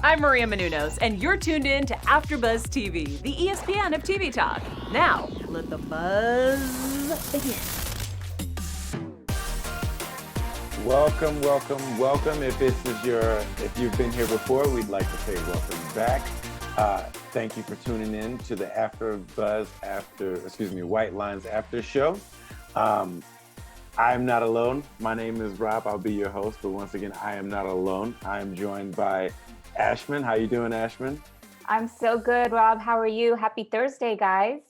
I'm Maria Menounos, and you're tuned in to AfterBuzz TV, the ESPN of TV talk. Now, let the buzz begin. Welcome. If you've been here before, we'd like to say welcome back. Thank you for tuning in to the AfterBuzz White Lines After Show. I'm not alone. My name is Rob. I'll be your host, but once again, I am not alone. I am joined by Ashman. How you doing, Ashman? I'm so good, Rob. How are you? Happy Thursday, guys.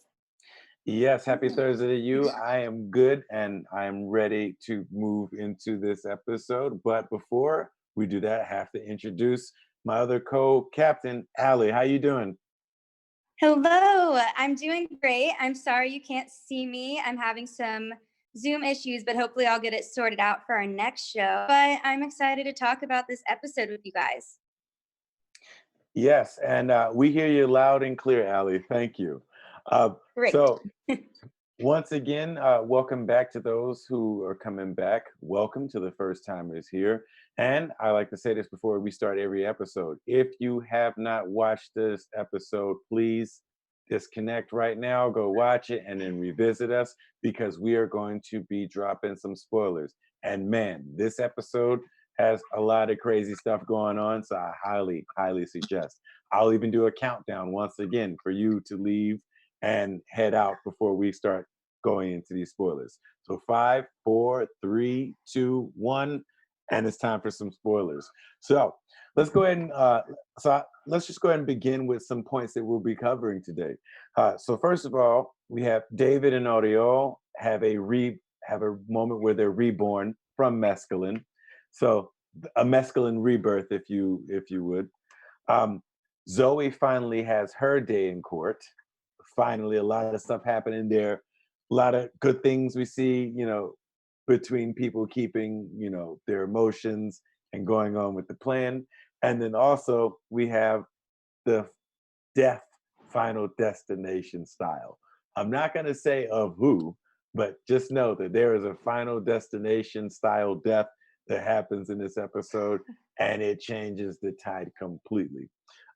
Yes, happy Thursday to you. I am good and I am ready to move into this episode. But before we do that, I have to introduce my other co-captain, Allie. How you doing? Hello, I'm doing great. I'm sorry you can't see me. I'm having some Zoom issues, but hopefully I'll get it sorted out for our next show. But I'm excited to talk about this episode with you guys. Yes, and we hear you loud and clear, Allie. Thank you. Great. So once again, welcome back to those who are coming back. Welcome to the first timers here. And I like to say this before we start every episode. If you have not watched this episode, please disconnect right now, go watch it, and then revisit us because we are going to be dropping some spoilers. And man, this episode has a lot of crazy stuff going on, so I highly, highly suggest. I'll even do a countdown once again for you to leave and head out before we start going into these spoilers. So 5, 4, 3, 2, 1, and it's time for some spoilers. So let's go ahead and let's just go ahead and begin with some points that we'll be covering today. So first of all, we have David and Oriol have a moment where they're reborn from mescaline. So a mescaline rebirth, if you would. Zoe finally has her day in court. Finally, a lot of stuff happening there. A lot of good things we see, between people keeping, their emotions and going on with the plan. And then also we have the death final destination style. I'm not going to say of who, but just know that there is a final destination style death that happens in this episode, and it changes the tide completely.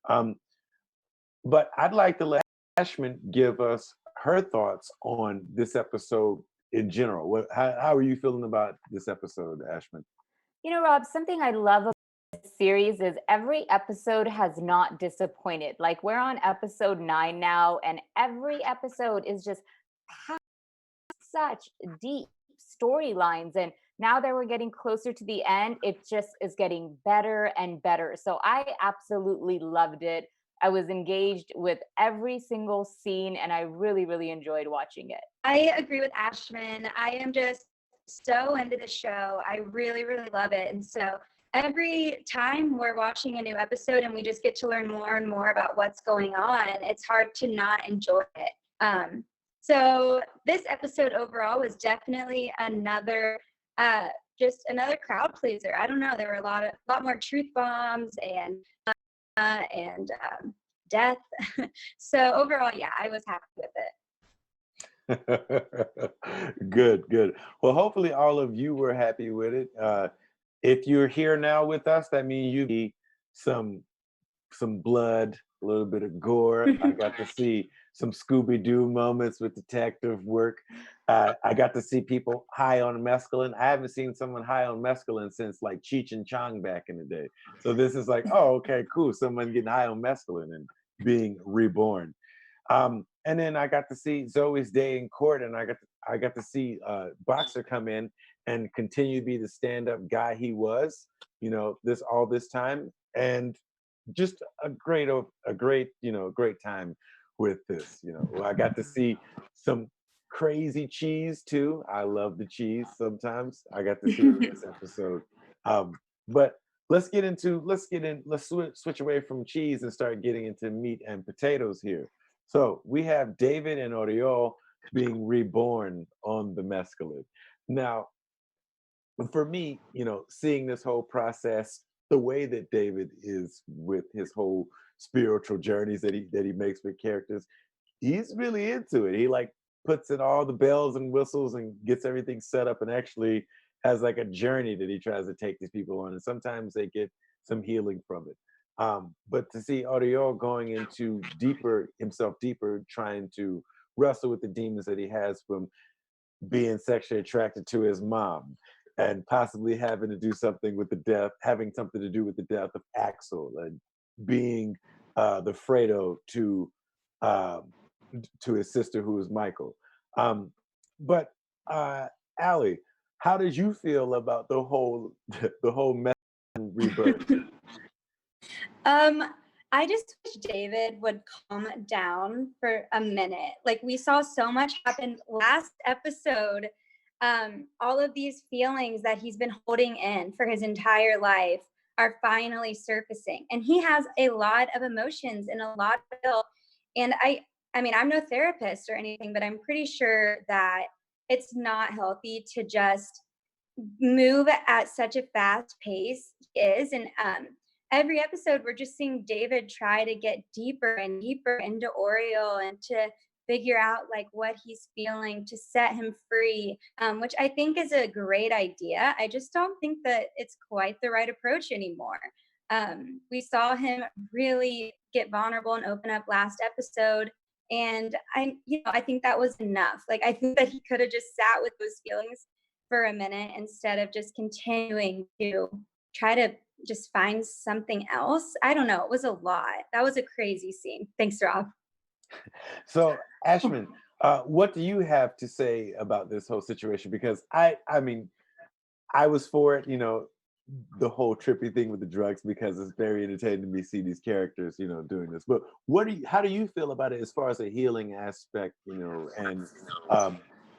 But I'd like to let Ashman give us her thoughts on this episode in general. How are you feeling about this episode, Ashman? You know, Rob, something I love about this series is every episode has not disappointed. Like we're on episode 9 now, and every episode is just such deep storylines. And now that we're getting closer to the end, it just is getting better and better. So I absolutely loved it. I was engaged with every single scene and I really, really enjoyed watching it. I agree with Ashman. I am just so into the show. I really, really love it. And so every time we're watching a new episode and we just get to learn more and more about what's going on, it's hard to not enjoy it. So this episode overall was definitely another crowd pleaser. I don't know. There were a lot more truth bombs and death. So overall, yeah, I was happy with it. Good. Well, hopefully all of you were happy with it. If you're here now with us, that means you see some blood, a little bit of gore. I got to see some Scooby-Doo moments with detective work. I got to see people high on mescaline. I haven't seen someone high on mescaline since like Cheech and Chong back in the day. So this is like, oh, okay, cool. Someone getting high on mescaline and being reborn. And then I got to see Zoe's day in court, and I got to see Boxer come in and continue to be the stand-up guy he was, all this time, and just a great time with this. I got to see some crazy cheese too. I love the cheese sometimes. I got to see it in this episode. But let's switch away from cheese and start getting into meat and potatoes here. So we have David and Oriol being reborn on the mescaline. Now, for me, seeing this whole process, the way that David is with his whole spiritual journeys that he makes with characters, he's really into it. He like puts in all the bells and whistles and gets everything set up and actually has like a journey that he tries to take these people on. And sometimes they get some healing from it. But to see Oriol going into himself deeper, trying to wrestle with the demons that he has from being sexually attracted to his mom, and possibly having to do something with having something to do with the death of Axel, and being the Fredo um, to his sister, who is Michael. Um, but Allie, how did you feel about the whole the whole mess rebirth? Um, I just wish David would calm down for a minute. Like we saw so much happen last episode. All of these feelings that he's been holding in for his entire life are finally surfacing. And he has a lot of emotions and a lot of feel. And I mean, I'm no therapist or anything, but I'm pretty sure that it's not healthy to just move at such a fast pace is. And every episode we're just seeing David try to get deeper and deeper into Oriol and to figure out like what he's feeling to set him free, which I think is a great idea. I just don't think that it's quite the right approach anymore. We saw him really get vulnerable and open up last episode, and I think that was enough. Like I think that he could have just sat with those feelings for a minute instead of just continuing to try to just find something else. I don't know. It was a lot. That was a crazy scene. Thanks, Rob. So, Ashman, what do you have to say about this whole situation? Because I mean, I was for it, the whole trippy thing with the drugs, because it's very entertaining to me see these characters, doing this. But how do you feel about it as far as a healing aspect, and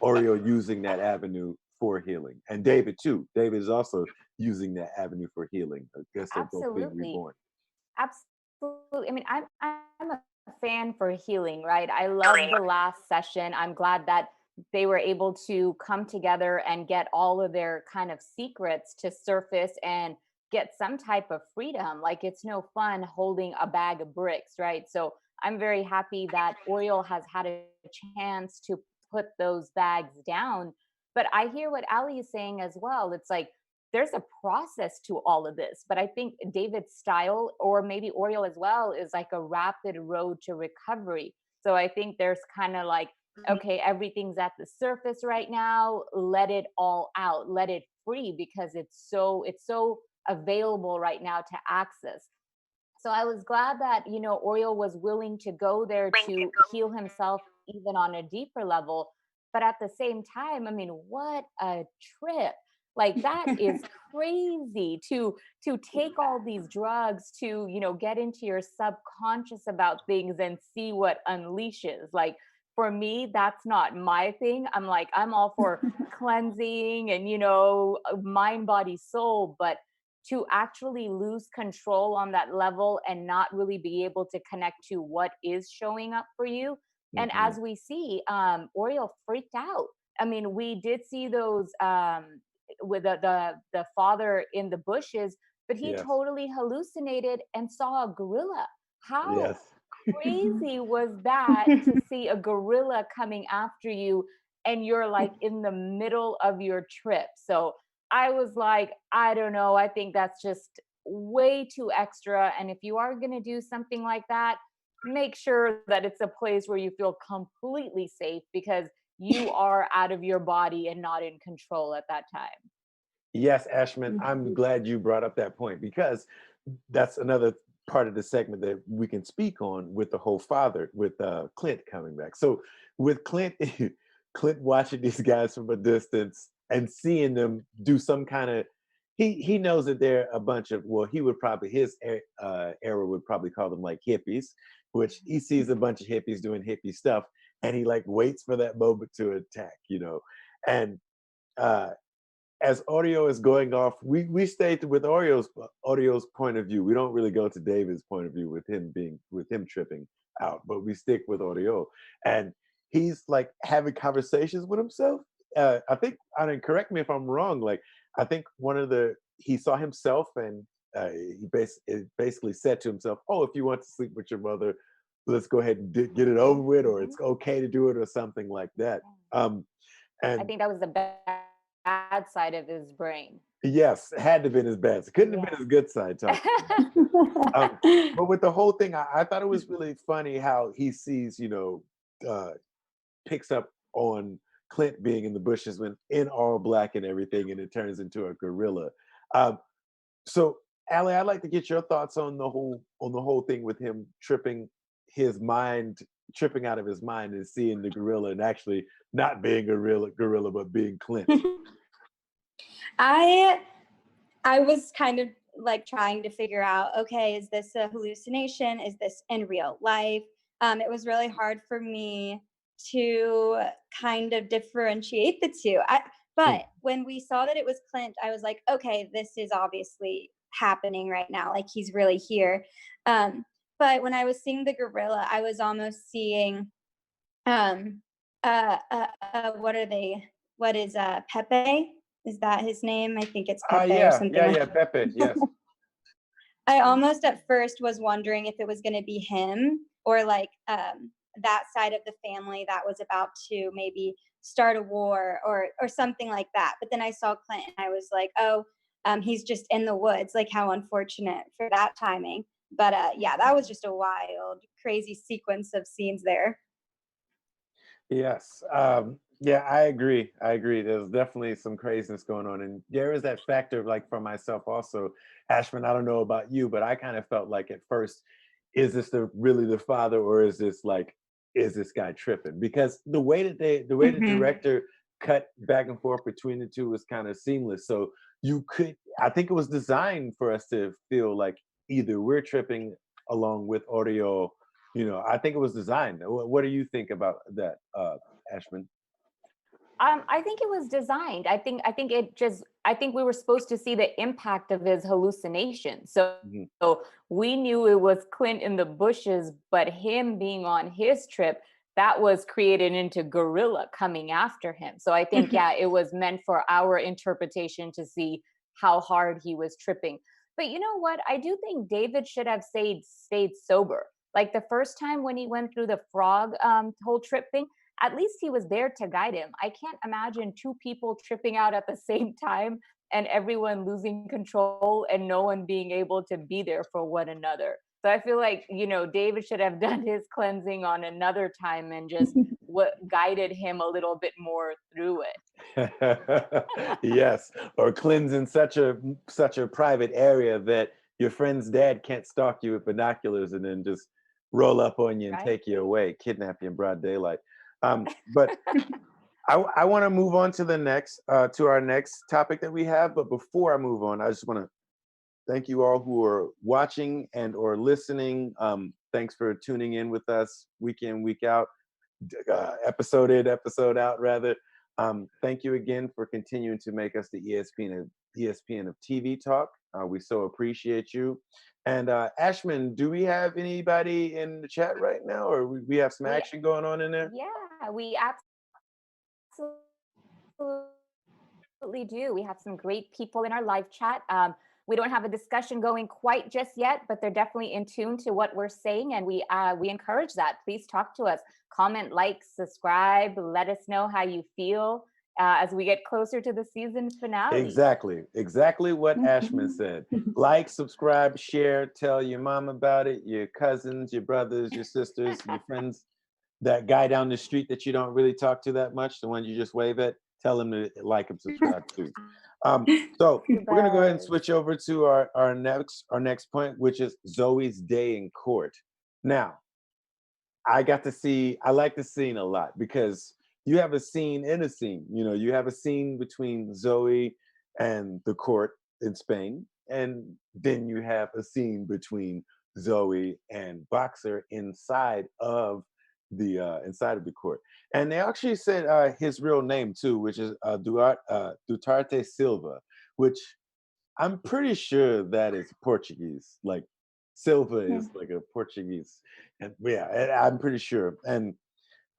Oriol using that avenue for healing, and David too. David is also using that avenue for healing. I guess they're both being Absolutely. reborn. Absolutely. I mean, I'm a fan for healing, right? I love the last session. I'm glad that they were able to come together and get all of their kind of secrets to surface and get some type of freedom. Like it's no fun holding a bag of bricks, right? So I'm very happy that Oriole has had a chance to put those bags down. But I hear what Ali is saying as well. It's like there's a process to all of this. But I think David's style, or maybe Oriole as well, is like a rapid road to recovery. So I think there's kind of like, okay, everything's at the surface right now. Let it all out. Let it free, because it's so available right now to access. So I was glad that, Oriole was willing to go there to heal himself even on a deeper level. But at the same time, I mean, what a trip. Like that is crazy to take all these drugs to, get into your subconscious about things and see what unleashes. Like for me, that's not my thing. I'm all for cleansing and, mind, body, soul, but to actually lose control on that level and not really be able to connect to what is showing up for you. And Hmm. as we see, Oriole freaked out. I mean, we did see those with the father in the bushes, but he Yes. totally hallucinated and saw a gorilla. How Yes. crazy was that to see a gorilla coming after you and you're like in the middle of your trip? So I was like, I don't know. I think that's just way too extra. And if you are going to do something like that, make sure that it's a place where you feel completely safe, because you are out of your body and not in control at that time. Yes, Ashman, I'm glad you brought up that point, because that's another part of the segment that we can speak on with the whole father, with Clint coming back. So with Clint, Clint watching these guys from a distance and seeing them do some kind of, he knows that they're a bunch of, well, he would probably, era would probably call them like hippies, which he sees a bunch of hippies doing hippie stuff, and he like waits for that moment to attack, and uh as audio is going off, we stay with Oriole's point of view. We don't really go to David's point of view with him tripping out, but we stick with audio, and he's like having conversations with himself. I mean, correct me if I'm wrong. Like I think he saw himself, and it basically said to himself, "Oh, if you want to sleep with your mother, let's go ahead and get it over with, or Mhm. it's okay to do it, or something like that." I And think that was the best bad side of his brain. Yes, had to have been his bad. It couldn't have Yeah. been his good side talking. But with the whole thing, I thought it was really funny how he sees, picks up on Clint being in the bushes when in all black and everything, and it turns into a gorilla. Um, so, Allie, I'd like to get your thoughts on the whole thing with him tripping out of his mind and seeing the gorilla and actually not being a real gorilla but being Clint. I I was kind of like trying to figure out, okay, is this a hallucination? Is this in real life? It was really hard for me to kind of differentiate the two. But when we saw that it was Clint, I was like, okay, this is obviously happening right now. Like he's really here. But when I was seeing the gorilla, I was almost seeing, um, what are they? What is Pepe? Is that his name? I think it's Pepe or something like yeah, that. Pepe, yes. I almost at first was wondering if it was going to be him or like that side of the family that was about to maybe start a war or something like that. But then I saw Clint and I was like, oh, he's just in the woods. Like how unfortunate for that timing. But yeah, that was just a wild, crazy sequence of scenes there. Yes. Yeah, I agree. There's definitely some craziness going on. And there is that factor, like for myself also, Ashman, I don't know about you, but I kind of felt like at first, is this really the father, or is this guy tripping? Because the Mhm. director cut back and forth between the two was kind of seamless. So I think it was designed for us to feel like either we're tripping along with Oriol. I think it was designed. What do you think about that, Ashman? I think it was designed. I think we were supposed to see the impact of his hallucination. Mhm. So we knew it was Clint in the bushes, but him being on his trip, that was created into gorilla coming after him. So I think, yeah, it was meant for our interpretation to see how hard he was tripping. But you know what? I do think David should have stayed sober. Like the first time when he went through the frog whole trip thing, at least he was there to guide him. I can't imagine two people tripping out at the same time and everyone losing control and no one being able to be there for one another. So I feel like, David should have done his cleansing on another time and just what guided him a little bit more through it. Yes, or cleanse in such a private area that your friend's dad can't stalk you with binoculars and then just roll up on you and Right? take you away, kidnap you in broad daylight. But I want to move on to to our next topic that we have. But before I move on, I just want to thank you all who are watching and or listening. Thanks for tuning in with us week in, week out, episode in, episode out, rather. Thank you again for continuing to make us the ESPN of TV talk. We so appreciate you. And Ashman, do we have anybody in the chat right now, or we have some We action going on in there? Yeah, we absolutely do. We have some great people in our live chat. We don't have a discussion going quite just yet, but they're definitely in tune to what we're saying, and we encourage that. Please talk to us, comment, like, subscribe, let us know how you feel as we get closer to the season finale. Exactly what Ashman said. Like, subscribe, share, tell your mom about it, your cousins, your brothers, your sisters, your friends, that guy down the street that you don't really talk to that much, the one you just wave at, tell him to like and subscribe too. So we're gonna go ahead and switch over to our next point, which is Zoe's day in court. Now, I like the scene a lot because you have a scene in a scene. You have a scene between Zoe and the court in Spain, and then you have a scene between Zoe and Boxer inside of the court. And they actually said his real name too, which is Duterte Silva, which I'm pretty sure that is Portuguese. Like Silva is like a Portuguese, and yeah, I'm pretty sure. And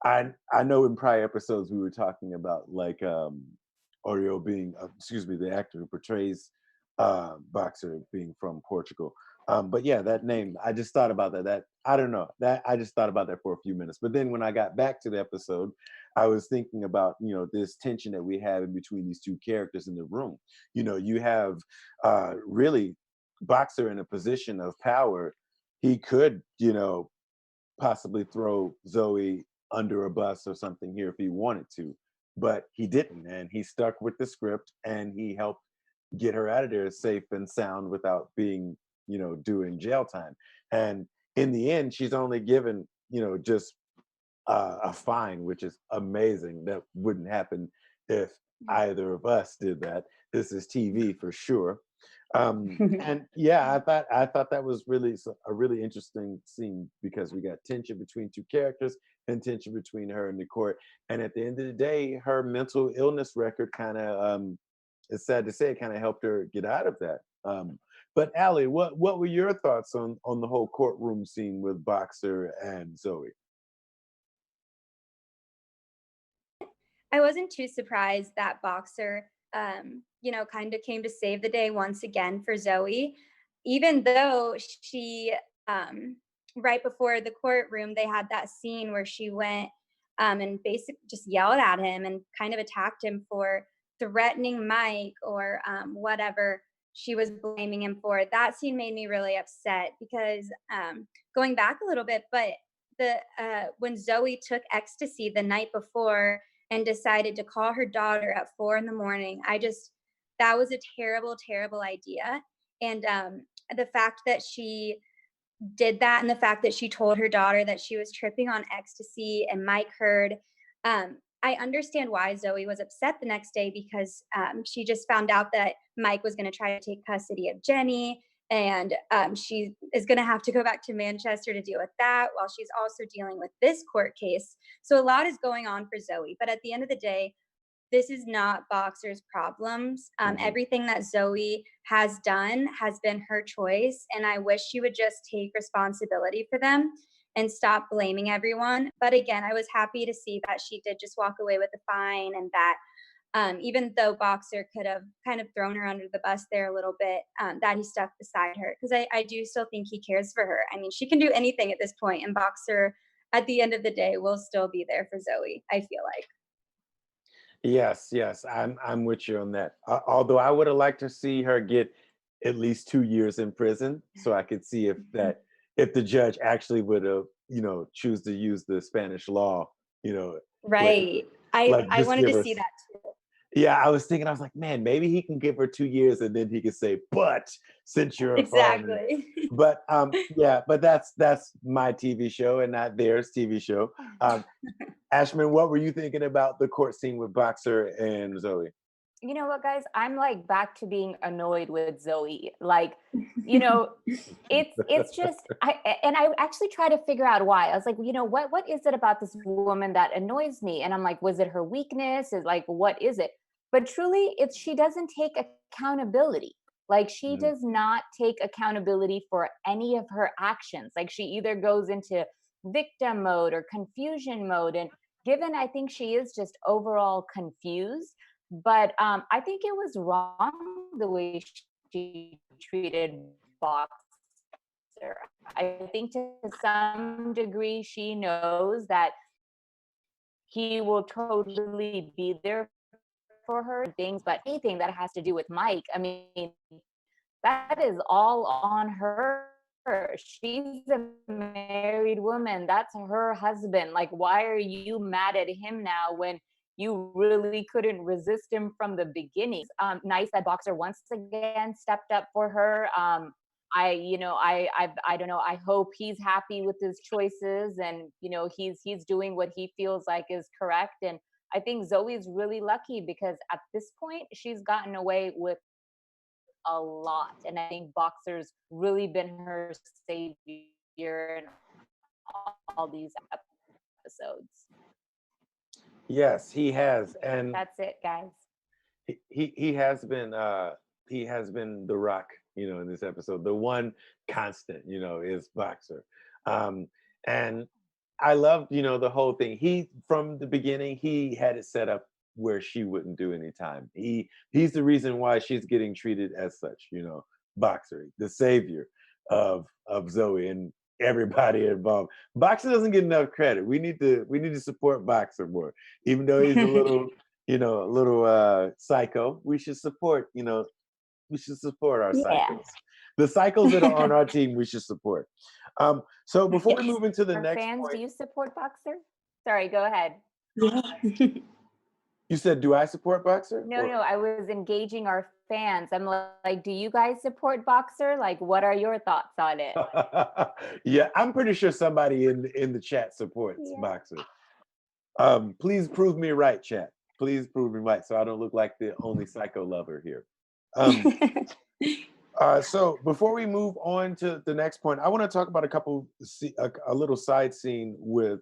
I know in prior episodes we were talking about like Oriol being, excuse me, the actor who portrays Boxer being from Portugal. But yeah, that name, I just thought about that. I don't know, that I just thought about that for a few minutes. But then when I got back to the episode, I was thinking about, this tension that we have in between these two characters in the room. You have really Boxer in a position of power. He could, possibly throw Zoe under a bus or something here if he wanted to, but he didn't, and he stuck with the script, and he helped get her out of there safe and sound without being, doing jail time. And in the end, she's only given, just a fine, which is amazing. That wouldn't happen if either of us did that. This is TV for sure. And yeah, I thought that was really a really interesting scene because we got tension between two characters and tension between her and the court. And at the end of the day, her mental illness record kind of, it's sad to say, it kind of helped her get out of that. But Allie, what were your thoughts on the whole courtroom scene with Boxer and Zoe? I wasn't too surprised that Boxer, kind of came to save the day once again for Zoe, even though she, right before the courtroom, they had that scene where she went and basically just yelled at him and kind of attacked him for threatening Mike or whatever she was blaming him for. That scene made me really upset because going back a little bit, but the when Zoe took ecstasy the night before and decided to call her daughter at 4 a.m. That was a terrible, terrible idea. And the fact that she did that and the fact that she told her daughter that she was tripping on ecstasy and Mike heard, I understand why Zoe was upset the next day because she just found out that Mike was going to try to take custody of Jenny. And she is going to have to go back to Manchester to deal with that while she's also dealing with this court case. So a lot is going on for Zoe. But at the end of the day, this is not Boxer's problems. Everything that Zoe has done has been her choice. And I wish she would just take responsibility for them and stop blaming everyone. But again, I was happy to see that she did just walk away with a fine and that even though Boxer could have kind of thrown her under the bus there a little bit, that he stuck beside her. Because I do still think he cares for her. I mean, she can do anything at this point, and Boxer, at the end of the day, will still be there for Zoe, I feel like. Yes, I'm with you on that. Although I would have liked to see her get at least 2 years in prison, so I could see if the judge actually would have, choose to use the Spanish law, like Right. like I just wanted give to her. see that too. Yeah, I was thinking, I was like, man, maybe he can give her 2 years and then he could say, but since you're a foreigner. Exactly. But yeah, but that's my TV show and not theirs TV show. Ashman, what were you thinking about the court scene with Boxer and Zoe? You know what, guys? I'm like back to being annoyed with Zoe. Like, you know, it's just I actually try to figure out why. I was like, what is it about this woman that annoys me? And I'm like, was it her weakness? Is like, what is it? But truly, it's she doesn't take accountability. Like she Mhm. does not take accountability for any of her actions. Like she either goes into victim mode or confusion mode. And given I think she is just overall confused, but I think it was wrong the way she treated Boxer. I think to some degree she knows that he will totally be there for her things, but anything that has to do with Mike, I mean, that is all on her. She's a married woman. That's her husband. Like, why are you mad at him now when you really couldn't resist him from the beginning? Nice that Boxer once again stepped up for her. I don't know. I hope he's happy with his choices, and he's doing what he feels like is correct. And I think Zoe's really lucky because at this point she's gotten away with a lot. And I think Boxer's really been her savior in all these episodes. Yes, he has, and That's it, guys. he has been the rock, in this episode. The one constant, is Boxer. Um, and I loved, the whole thing. He from the beginning, he had it set up where she wouldn't do any time. He's the reason why she's getting treated as such, Boxer, the savior of Zoe. And everybody involved. Boxer doesn't get enough credit. We need to support Boxer more, even though he's a little psycho. We should support our Yeah. cycles. The cycles that are on our team, we should support. So before we Yes. move into the Our next fans, do point, you support Boxer? Sorry, go ahead. Yeah. you said, "Do I support Boxer?" No, I was engaging our fans. I'm like, do you guys support Boxer? Like, what are your thoughts on it? Yeah, I'm pretty sure somebody in the chat supports Yeah. Boxer. Please prove me right, chat. Please prove me right, so I don't look like the only psycho lover here. So before we move on to the next point, I want to talk about a little side scene with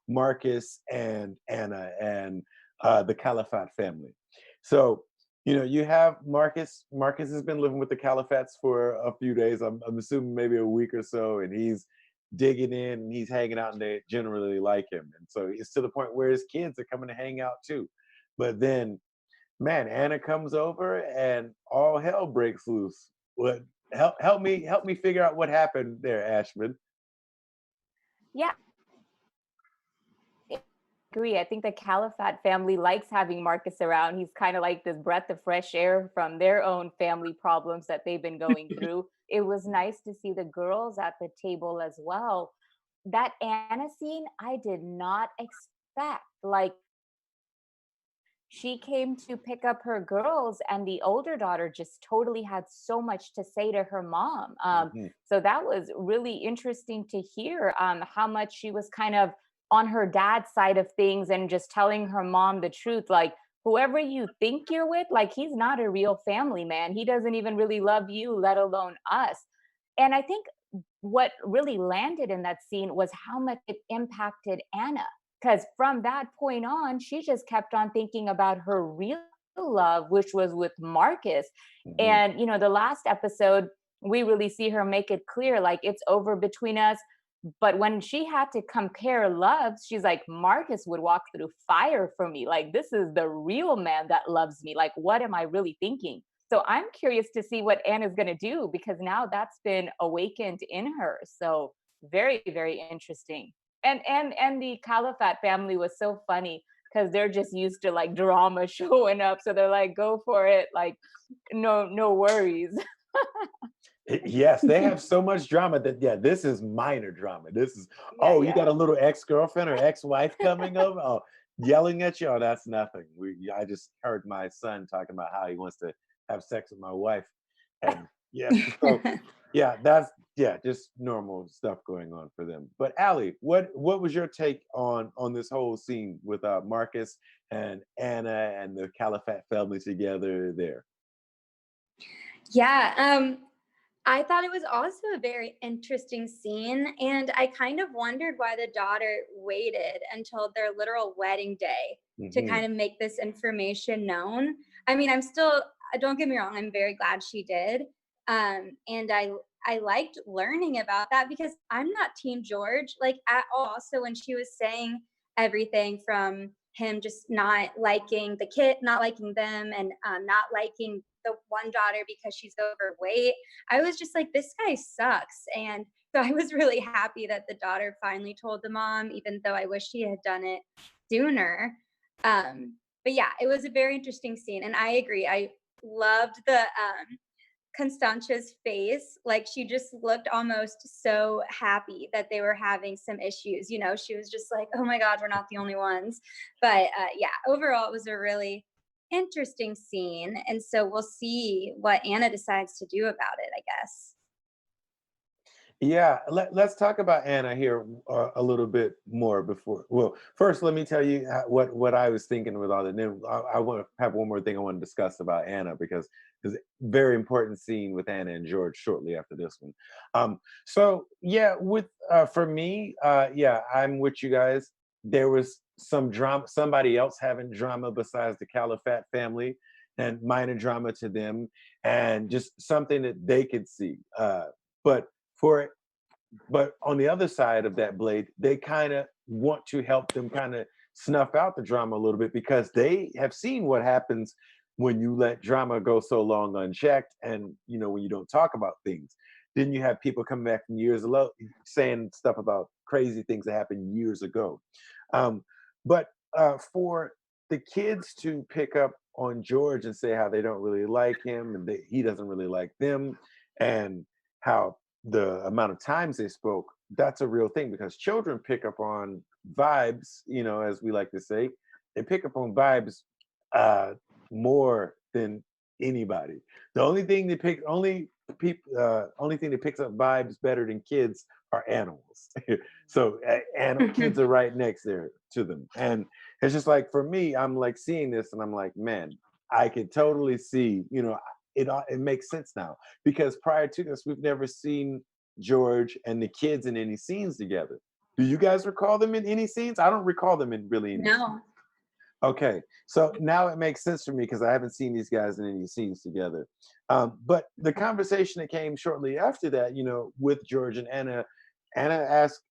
Marcus and Anna and the Califat family. So, you have Marcus. Marcus has been living with the Califats for a few days. I'm assuming maybe a week or so, and he's digging in and he's hanging out, and they generally like him. And so it's to the point where his kids are coming to hang out too. But then, man, Anna comes over and all hell breaks loose. What help me figure out what happened there, Ashman. Yeah, I agree. I think the Califat family likes having Marcus around. He's kind of like this breath of fresh air from their own family problems that they've been going through. It was nice to see the girls at the table as well. That Anna scene, I did not expect. Like, she came to pick up her girls, and the older daughter just totally had so much to say to her mom. Mhm. So that was really interesting to hear how much she was kind of on her dad's side of things and just telling her mom the truth. Like, whoever you think you're with, like, he's not a real family man. He doesn't even really love you, let alone us. And I think what really landed in that scene was how much it impacted Anna, because from that point on, she just kept on thinking about her real love, which was with Marcus. Mhm. And, the last episode, we really see her make it clear, like, it's over between us. But when she had to compare loves, she's like, Marcus would walk through fire for me. Like, this is the real man that loves me. Like, what am I really thinking? So I'm curious to see what Anna's going to do, because now that's been awakened in her. So very, very interesting. And the Califat family was so funny because they're just used to like drama showing up. So they're like, go for it. Like, no worries. Yes, they have so much drama that this is minor drama. This is Yeah, you got a little ex-girlfriend or ex-wife coming over, yelling at you. Oh, that's nothing. I just heard my son talking about how he wants to have sex with my wife, and so that's just normal stuff going on for them. But Allie, what was your take on this whole scene with Marcus and Anna and the Califat family together there? Yeah, I thought it was also a very interesting scene, and I kind of wondered why the daughter waited until their literal wedding day to Mhm. kind of make this information known. I mean, don't get me wrong, I'm very glad she did. And I liked learning about that because I'm not Team George like at all. So when she was saying everything from him just not liking the kid, not liking them, and not liking the one daughter because she's overweight, I was just like, this guy sucks. And so I was really happy that the daughter finally told the mom, even though I wish she had done it sooner. But yeah, it was a very interesting scene. And I agree. I loved the Constantia's face. Like, she just looked almost so happy that they were having some issues. She was just like, oh my God, we're not the only ones. But yeah, overall, it was a really interesting scene. And so we'll see what Anna decides to do about it, I guess. Yeah, let's talk about Anna here a little bit more before. Well, first, let me tell you what I was thinking with all that. Then I want to have one more thing I want to discuss about Anna, because there's a very important scene with Anna and George shortly after this one. So yeah, with for me, I'm with you guys. There was some drama, somebody else having drama besides the Califat family, and minor drama to them, and just something that they could see. But for but on the other side of that blade, they kind of want to help them kind of snuff out the drama a little bit, because they have seen what happens when you let drama go so long unchecked, and when you don't talk about things. then you have people coming back from years ago saying stuff about crazy things that happened years ago. But for the kids to pick up on George and say how they don't really like him and he doesn't really like them, and how the amount of times they spoke, that's a real thing, because children pick up on vibes, as we like to say. They pick up on vibes more than anybody. The only thing that picks up vibes better than kids are animals. So kids are right next there to them, and it's just like, for me, I'm like seeing this and I'm like, man, I could totally see, it makes sense now, because prior to this, we've never seen George and the kids in any scenes together. Do you guys recall them in any scenes? I don't recall them in really any No. scenes. Okay, so now it makes sense for me, because I haven't seen these guys in any scenes together. But the conversation that came shortly after that, with George and Anna asked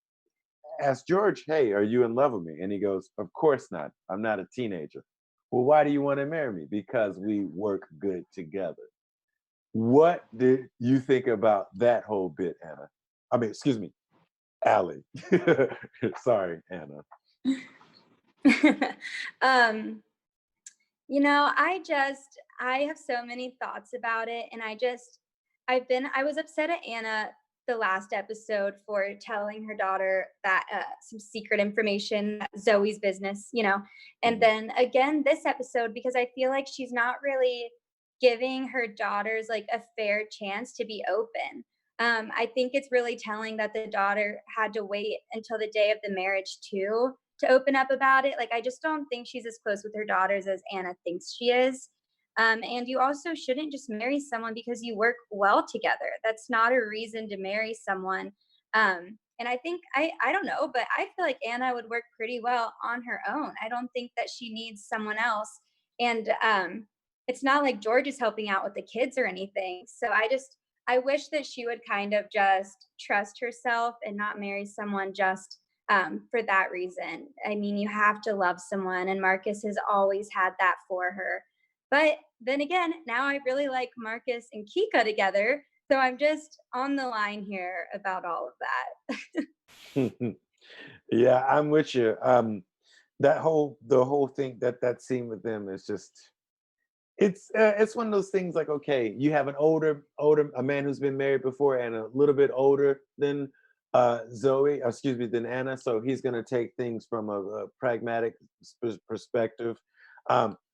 George, "Hey, are you in love with me?" And he goes, "Of course not. I'm not a teenager." "Well, why do you want to marry me?" "Because we work good together." What did you think about that whole bit, Anna? I mean, excuse me, Allie. Sorry, Anna. I have so many thoughts about it, and I was upset at Anna the last episode for telling her daughter that some secret information, Zoe's business, and then again this episode, because I feel like she's not really giving her daughters like a fair chance to be open. I think it's really telling that the daughter had to wait until the day of the marriage too to open up about it. Like, I just don't think she's as close with her daughters as Anna thinks she is. And you also shouldn't just marry someone because you work well together. That's not a reason to marry someone. And I think, I don't know, but I feel like Anna would work pretty well on her own. I don't think that she needs someone else. And it's not like George is helping out with the kids or anything. So I wish that she would kind of just trust herself and not marry someone just for that reason. I mean, you have to love someone, and Marcus has always had that for her. But then again, now I really like Marcus and Kika together. So I'm just on the line here about all of that. Yeah, I'm with you. The whole thing, that scene with them is just, it's one of those things like, okay, you have an older a man who's been married before and a little bit older than than Anna, so he's going to take things from a pragmatic perspective.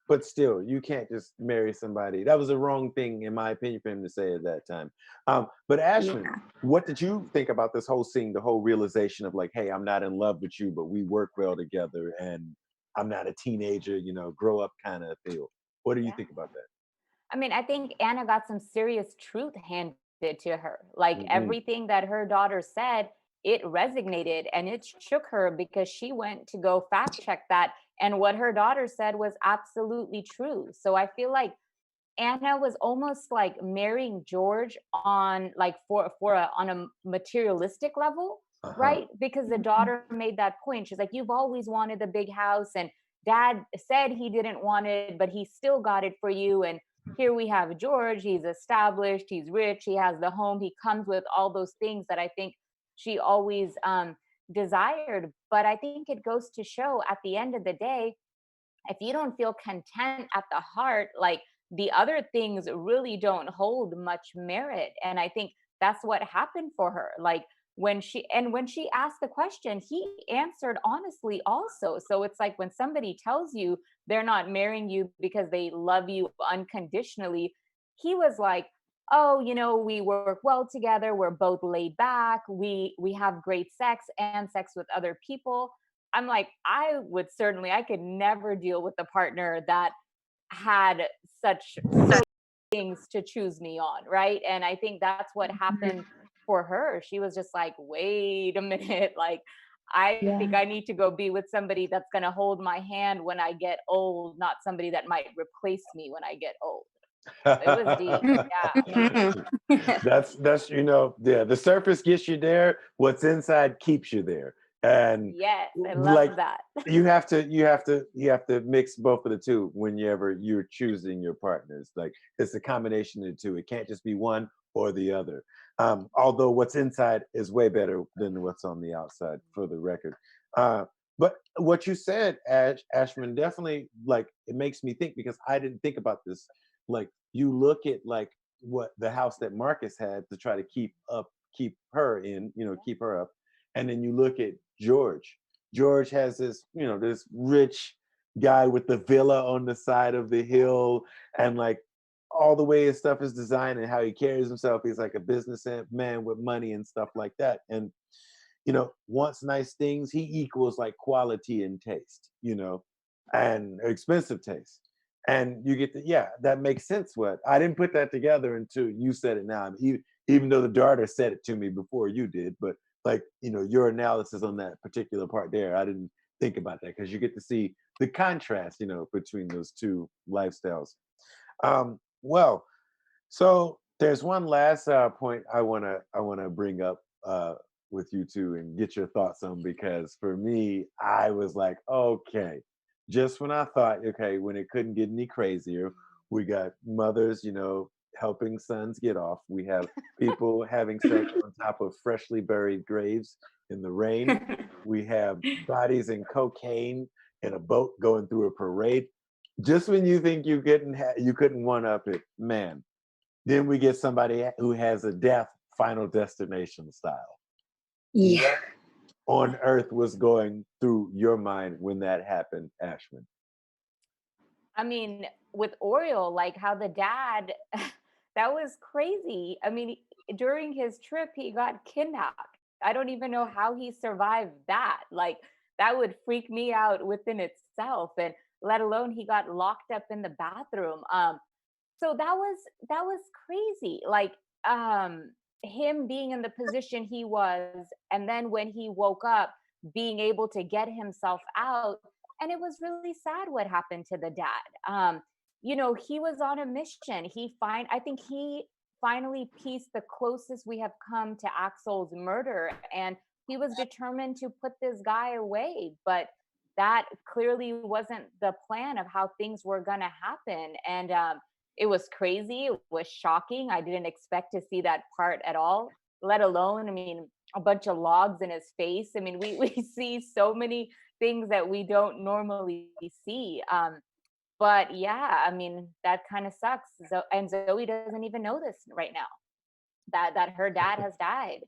But still, you can't just marry somebody. That was the wrong thing, in my opinion, for him to say at that time. But Ashlyn, what did you think about this whole scene, the whole realization of like, hey, I'm not in love with you, but we work well together, and I'm not a teenager, grow up kind of feel. What do you think about that? I mean, I think Anna got some serious truth handed to her. Like, everything that her daughter said, it resonated and it shook her, because she went to go fact check that. And what her daughter said was absolutely true. So I feel like Anna was almost like marrying George on like on a materialistic level, right? Because the daughter made that point. She's like, you've always wanted the big house, and Dad said he didn't want it, but he still got it for you. And here we have George. He's established, he's rich, he has the home, he comes with all those things that I think she always desired. But I think it goes to show, at the end of the day, if you don't feel content at the heart, like, the other things really don't hold much merit. And I think that's what happened for her. Like, when she asked the question, he answered honestly also. So it's like, when somebody tells you they're not marrying you because they love you unconditionally, he was like, oh, we work well together, we're both laid back, we have great sex and sex with other people. I'm like, I could never deal with a partner that had such things to choose me on, right? And I think that's what happened for her. She was just like, wait a minute, like, I think I need to go be with somebody that's going to hold my hand when I get old, not somebody that might replace me when I get old. It was deep. Yeah. That's the surface gets you there, what's inside keeps you there. And yes, I love that. you have to mix both of the two whenever you're choosing your partners. Like, it's a combination of the two. It can't just be one or the other. Although what's inside is way better than what's on the outside, for the record. But what you said, Ashman, definitely, like, it makes me think, because I didn't think about this. Like, you look at like what the house that Marcus had to try to keep her in, keep her up, and then you look at George. George has this, this rich guy with the villa on the side of the hill, and like all the way his stuff is designed and how he carries himself. He's like a businessman with money and stuff like that. And wants nice things. He equals like quality and taste, and expensive taste. And you get that makes sense. What I didn't put that together until you said it now. Even though the daughter said it to me before you did, but like, your analysis on that particular part there, I didn't think about that, because you get to see the contrast, between those two lifestyles. Well, so there's one last point I wanna bring up with you two and get your thoughts on, because for me, I was like, okay, just when I thought, okay, when it couldn't get any crazier, we got mothers, helping sons get off. We have people having sex on top of freshly buried graves in the rain. We have bodies in cocaine in a boat going through a parade. Just when you think you couldn't one up it, man. Then we get somebody who has a death Final Destination style. Yeah. What on earth was going through your mind when that happened, Ashman? I mean, with Oriol, like how the dad, that was crazy. I mean, during his trip, he got kidnapped. I don't even know how he survived that. Like, that would freak me out within itself. And let alone he got locked up in the bathroom. So that was crazy. Like, him being in the position he was, and then when he woke up, being able to get himself out. And it was really sad what happened to the dad. He was on a mission. I think he finally pieced the closest we have come to Axel's murder, and he was determined to put this guy away. But that clearly wasn't the plan of how things were going to happen. And it was crazy. It was shocking. I didn't expect to see that part at all, let alone, I mean, a bunch of logs in his face. I mean, we see so many things that we don't normally see. But yeah, I mean, that kind of sucks. And Zoe doesn't even know this right now, that her dad has died.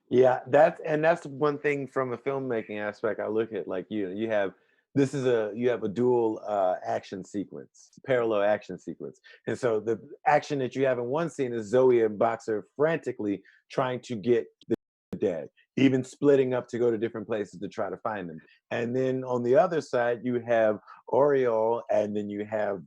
Yeah, that's one thing from a filmmaking aspect. I look at, like, you have a dual action sequence, parallel action sequence, and so the action that you have in one scene is Zoe and Boxer frantically trying to get the dad, even splitting up to go to different places to try to find them. And then on the other side, you have Oriol, and then you have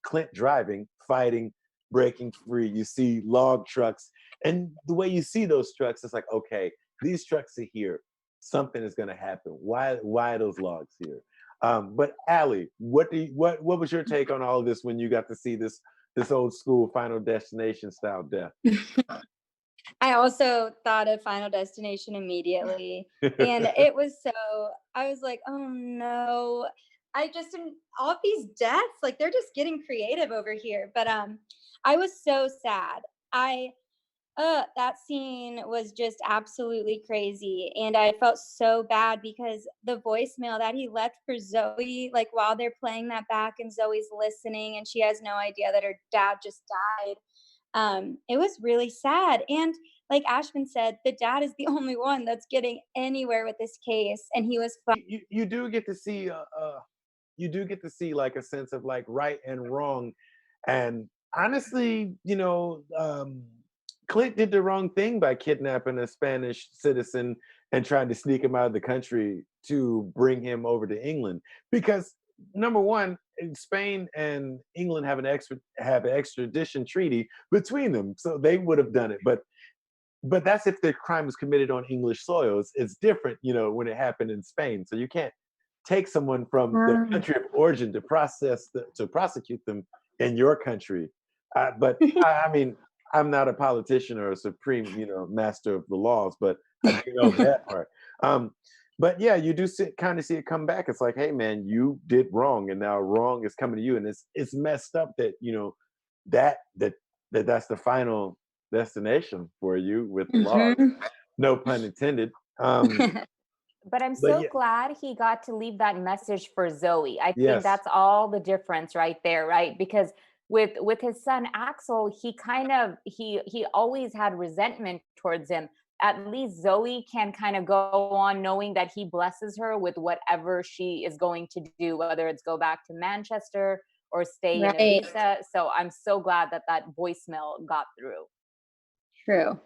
Clint driving, fighting, breaking free. You see log trucks, and the way you see those trucks, it's like, okay, these trucks are here. Something is going to happen. Why are those logs here? But Allie, what was your take on all of this when you got to see this old school Final Destination style death? I also thought of Final Destination immediately. And it was I was like, oh no. All of these deaths, like, they're just getting creative over here. But I was so sad. That scene was just absolutely crazy. And I felt so bad because the voicemail that he left for Zoe, like, while they're playing that back and Zoe's listening and she has no idea that her dad just died. It was really sad. And like Ashman said, the dad is the only one that's getting anywhere with this case. And he was fine. You do get to see like a sense of like right and wrong. And honestly, Clint did the wrong thing by kidnapping a Spanish citizen and trying to sneak him out of the country to bring him over to England. Because number one, Spain and England have an extradition treaty between them, so they would have done it. But that's if the crime was committed on English soil. It's different, when it happened in Spain. So you can't take someone from their country of origin to prosecute them in your country. But I mean, I'm not a politician or a supreme, master of the laws, but I do know that part. But yeah, you do kind of see it come back. It's like, hey man, you did wrong, and now wrong is coming to you, and it's messed up that that that that's the final destination for you with the log. Mhm. No pun intended. Um, But I'm but so yeah, glad he got to leave that message for Zoe. I think yes, that's all the difference right there, right? Because with his son Axel, he kind of he always had resentment towards him. At least Zoe can kind of go on knowing that he blesses her with whatever she is going to do, whether it's go back to Manchester or stay in Right. Ibiza. So I'm so glad that that voicemail got through. True.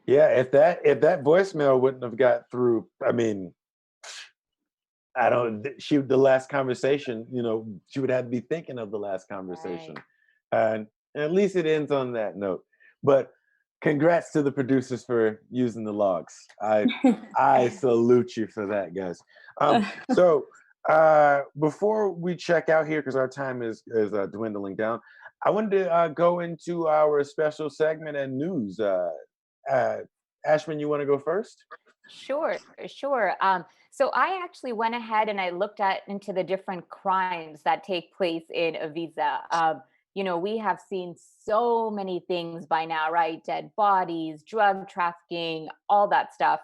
yeah. If that voicemail wouldn't have got through, I mean, I don't. She the last conversation, she would have to be thinking of the last conversation, Right. and at least it ends on that note. But congrats to the producers for using the logs. I salute you for that, guys. So before we check out here, because our time is dwindling down, I wanted to go into our special segment and news. Uh, Ashman, you want to go first? Sure, sure. So I actually went ahead and I looked at into the different crimes that take place in Ibiza. We have seen so many things by now, right? Dead bodies, drug trafficking, all that stuff.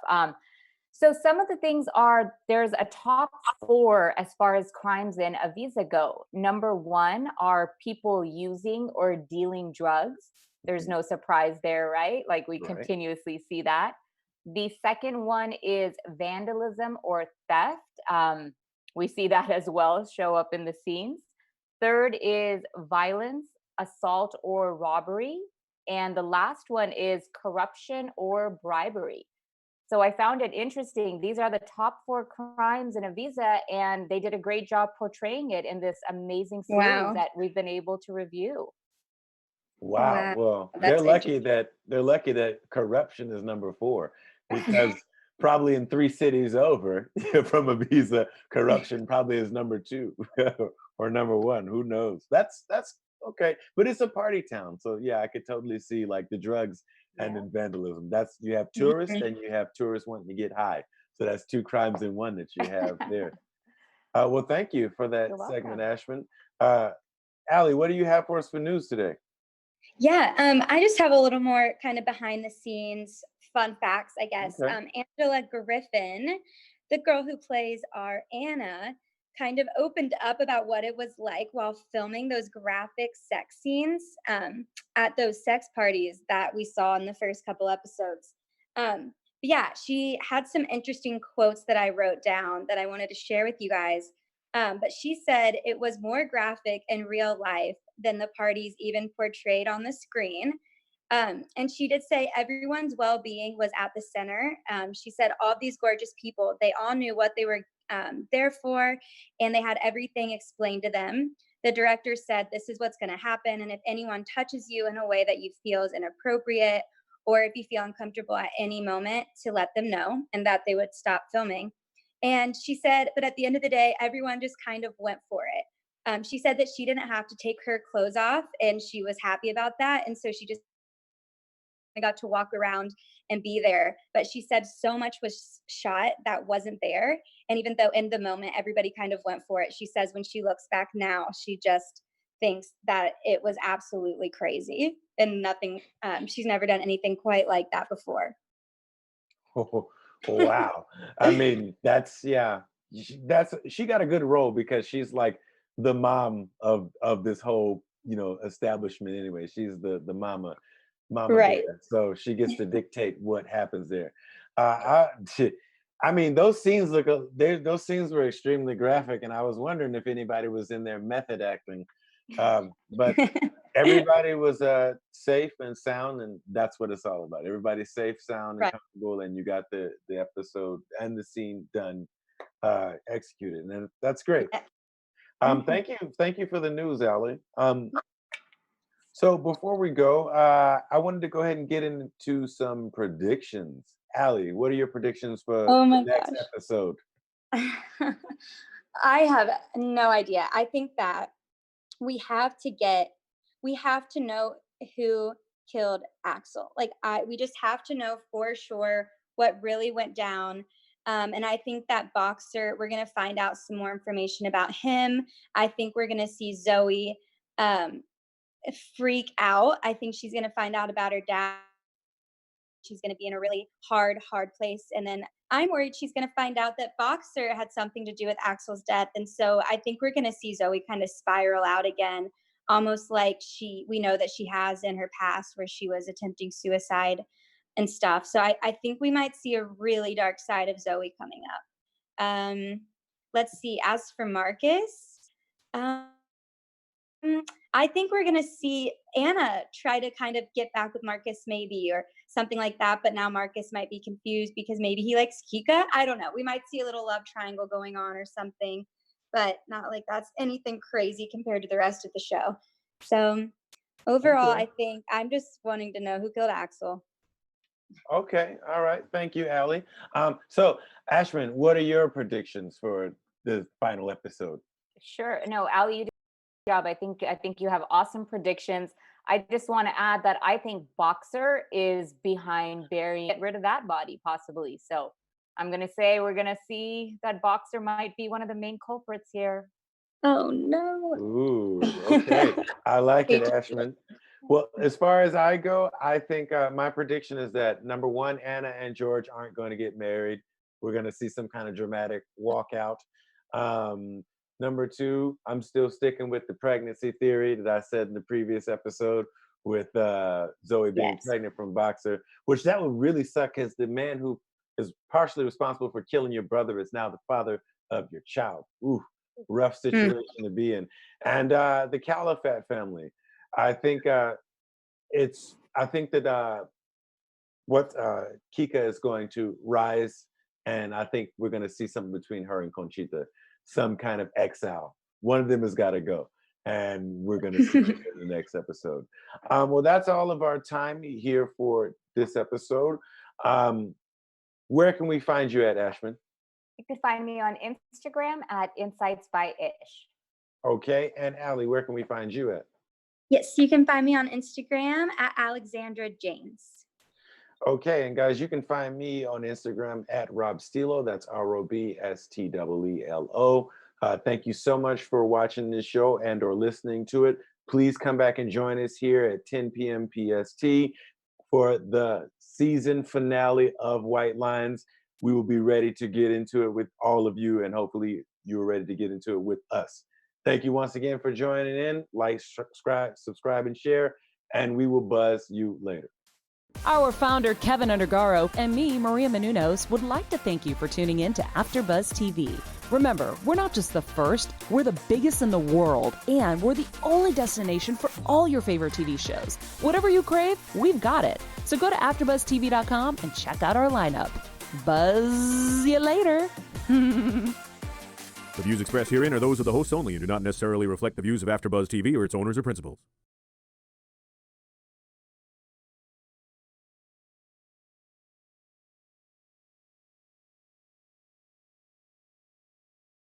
So some of the things are there's a top four as far as crimes in Ibiza go. Number one are people using or dealing drugs. There's Mhm. no surprise there, right? Like we Right. continuously see that. The second one is vandalism or theft. We see that as well show up in the scenes. Third is violence, assault, or robbery. And the last one is corruption or bribery. So I found it interesting. These are the top four crimes in Ibiza, and they did a great job portraying it in this amazing series Wow. that we've been able to review. Wow. Wow. Well, they're That's lucky interesting. that corruption is number four, because probably in three cities over from Ibiza, corruption probably is number two or number one. Who knows? That's okay, but it's a party town, so yeah, I could totally see like the drugs and Yeah. then vandalism. That's you have tourists Mhm. and you have tourists wanting to get high, so that's two crimes in one that you have there. Well, thank you for You're that segment, welcome. Ashman. Uh, Allie, what do you have for us for news today? Yeah, I just have a little more kind of behind the scenes fun facts, I guess. Okay. Angela Griffin, the girl who plays our Anna, kind of opened up about what it was like while filming those graphic sex scenes at those sex parties that we saw in the first couple episodes. Yeah, she had some interesting quotes that I wrote down that I wanted to share with you guys. But she said it was more graphic in real life than the parties even portrayed on the screen. And she did say everyone's well being was at the center. She said all these gorgeous people, they all knew what they were there for, and they had everything explained to them. The director said, "This is what's going to happen. And if anyone touches you in a way that you feel is inappropriate, or if you feel uncomfortable at any moment, to let them know," and that they would stop filming. And she said, but at the end of the day, everyone just kind of went for it. She said that she didn't have to take her clothes off, and she was happy about that. And so she just got to walk around and be there. But she said so much was shot that wasn't there. And even though in the moment everybody kind of went for it, she says when she looks back now, she just thinks that it was absolutely crazy and nothing. She's never done anything quite like that before. Oh, wow. I mean, that's yeah. She got a good role because she's like the mom of this whole, establishment anyway. She's the mama Right. bear. So she gets to dictate what happens there. I mean, those scenes those scenes were extremely graphic, and I was wondering if anybody was in there method acting. But everybody was safe and sound, and that's what it's all about. Everybody's safe, sound, and Right. comfortable, and you got the episode and the scene done, executed, and that's great. Mhm. Thank you for the news, Allie. So before we go, I wanted to go ahead and get into some predictions. Allie, what are your predictions for Oh the my next gosh. episode? I have no idea. I think that we have to get we have to know who killed Axel. Like we just have to know for sure what really went down. And I think that Boxer, we're gonna find out some more information about him. I think we're gonna see Zoe. Um, freak out. I think she's going to find out about her dad. She's going to be in a really hard place. And then I'm worried she's going to find out that Boxer had something to do with Axel's death. And so I think we're going to see Zoe kind of spiral out again, almost like we know that she has in her past where she was attempting suicide and stuff. So I think we might see a really dark side of Zoe coming up. Let's see. As for Marcus, I think we're going to see Anna try to kind of get back with Marcus maybe, or something like that. But now Marcus might be confused because maybe he likes Kika. I don't know. We might see a little love triangle going on or something, but not like that's anything crazy compared to the rest of the show. So overall, Okay. I think I'm just wanting to know who killed Axel. Okay. All right. Thank you, Allie. So Ashman, what are your predictions for the final episode? Sure. No, Ali, you did a good job. I think you have awesome predictions. I just want to add that I think Boxer is behind burying, get rid of that body possibly. So I'm going to say we're going to see that Boxer might be one of the main culprits here. Oh no. Ooh, okay. I like it, Ashman. Well, as far as I go, I think my prediction is that number one, Anna and George aren't going to get married. We're going to see some kind of dramatic walkout. Number two, I'm still sticking with the pregnancy theory that I said in the previous episode with Zoe being Yes. pregnant from Boxer, which that would really suck because the man who is partially responsible for killing your brother is now the father of your child. Ooh, rough situation to be in. And the Califat family. I think I think that what Kika is going to rise, and I think we're going to see something between her and Conchita, some kind of exile. One of them has got to go, and we're going to see it in the next episode. Well, that's all of our time here for this episode. Where can we find you at, Ashman? You can find me on Instagram at Insights by Ish. Okay, and Allie, where can we find you at? Yes, you can find me on Instagram at Alexandra James. Okay, and guys, you can find me on Instagram at Rob Stilo. That's ROBSTEELO. Thank you so much for watching this show and or listening to it. Please come back and join us here at 10 p.m. PST for the season finale of White Lines. We will be ready to get into it with all of you, and hopefully you're ready to get into it with us. Thank you once again for joining in. Like, subscribe, and share, and we will buzz you later. Our founder, Kevin Undergaro, and me, Maria Menounos, would like to thank you for tuning in to AfterBuzz TV. Remember, we're not just the first, we're the biggest in the world, and we're the only destination for all your favorite TV shows. Whatever you crave, we've got it. So go to AfterBuzzTV.com and check out our lineup. Buzz you later. The views expressed herein are those of the hosts only and do not necessarily reflect the views of AfterBuzz TV or its owners or principals.